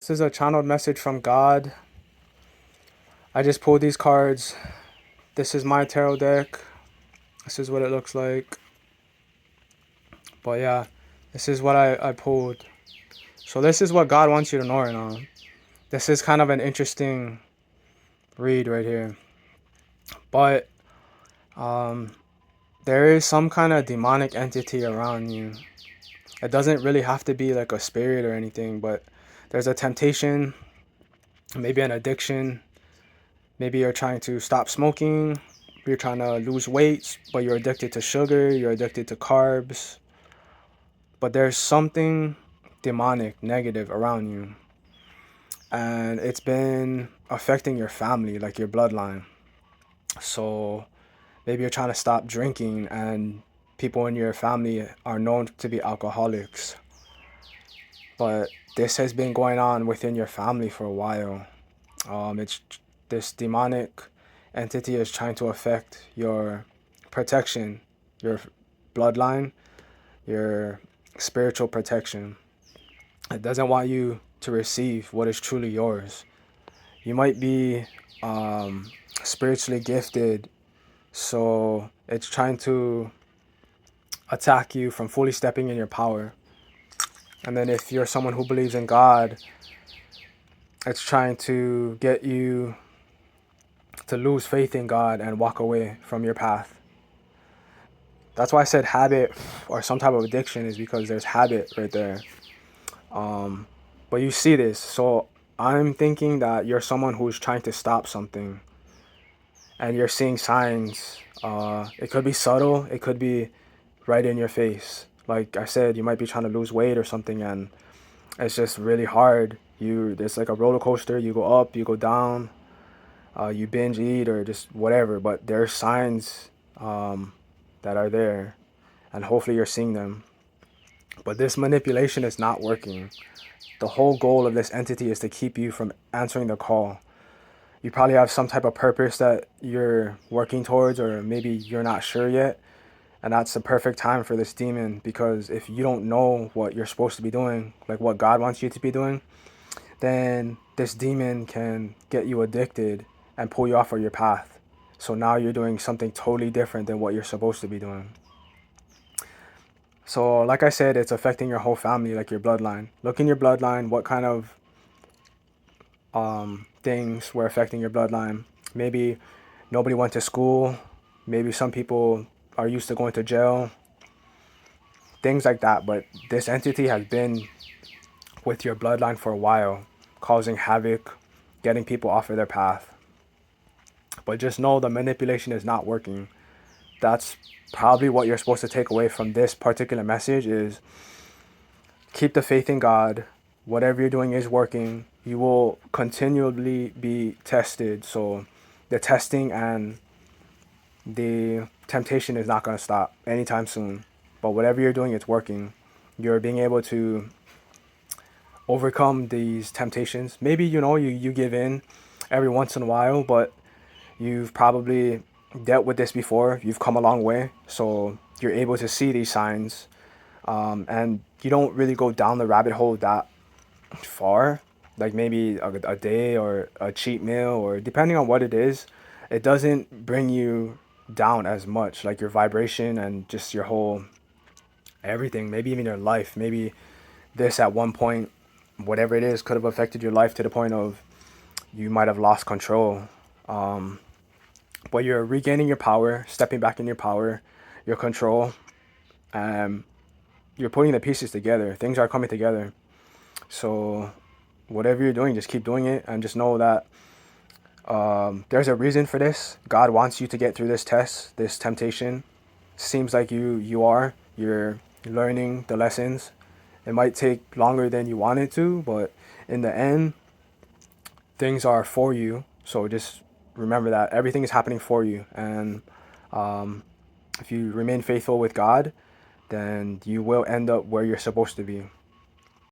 This is a channeled message from God. I just pulled these cards. This is my tarot deck. This is what it looks like. But yeah, this is what I pulled. So this is what God wants you to know right now. This is kind of an interesting read right here. But there is some kind of demonic entity around you. It doesn't really have to be like a spirit or anything, but there's a temptation, maybe an addiction. Maybe you're trying to stop smoking, you're trying to lose weight, but you're addicted to sugar, you're addicted to carbs. But there's something demonic, negative around you. And it's been affecting your family, like your bloodline. So maybe you're trying to stop drinking and people in your family are known to be alcoholics. But this has been going on within your family for a while. It's this demonic entity is trying to affect your protection, your bloodline, your spiritual protection. It doesn't want you to receive what is truly yours. You might be spiritually gifted, so it's trying to attack you from fully stepping in your power. And then if you're someone who believes in God, it's trying to get you to lose faith in God and walk away from your path. That's why I said habit or some type of addiction, is because there's habit right there. But you see this, so I'm thinking that you're someone who's trying to stop something and you're seeing signs. It could be subtle, it could be right in your face. Like I said, you might be trying to lose weight or something and it's just really hard. It's like a roller coaster. You go up, you go down, you binge eat or just whatever, but there's signs that are there, and hopefully you're seeing them. But this manipulation is not working. The whole goal of this entity is to keep you from answering the call. You probably have some type of purpose that you're working towards, or maybe you're not sure yet. And that's the perfect time for this demon, because if you don't know what you're supposed to be doing, like what God wants you to be doing, then this demon can get you addicted and pull you off of your path. So now you're doing something totally different than what you're supposed to be doing. So like I said, it's affecting your whole family, like your bloodline. Look in your bloodline, what kind of things were affecting your bloodline. Maybe nobody went to school. Maybe some people are used to going to jail. Things like that. But this entity has been with your bloodline for a while, causing havoc, getting people off of their path. But just know the manipulation is not working. That's probably what you're supposed to take away from this particular message is keep the faith in God. Whatever you're doing is working. You will continually be tested. So the testing and the temptation is not going to stop anytime soon. But whatever you're doing, it's working. You're being able to overcome these temptations. Maybe, you give in every once in a while, but you've probably dealt with this before. You've come a long way. So you're able to see these signs. And you don't really go down the rabbit hole that far, like maybe a day or a cheat meal, or depending on what it is, it doesn't bring you down as much, like your vibration and just your whole everything, maybe even your life. Maybe this at one point, whatever it is, could have affected your life to the point of you might have lost control. But you're regaining your power, stepping back in your power, your control. You're putting the pieces together. Things are coming together. So whatever you're doing, just keep doing it, and just know that there's a reason for this. God wants you to get through this test, this temptation. Seems like you're learning the lessons. It might take longer than you want it to, but in the end, things are for you. So just remember that everything is happening for you, and if you remain faithful with God, then you will end up where you're supposed to be.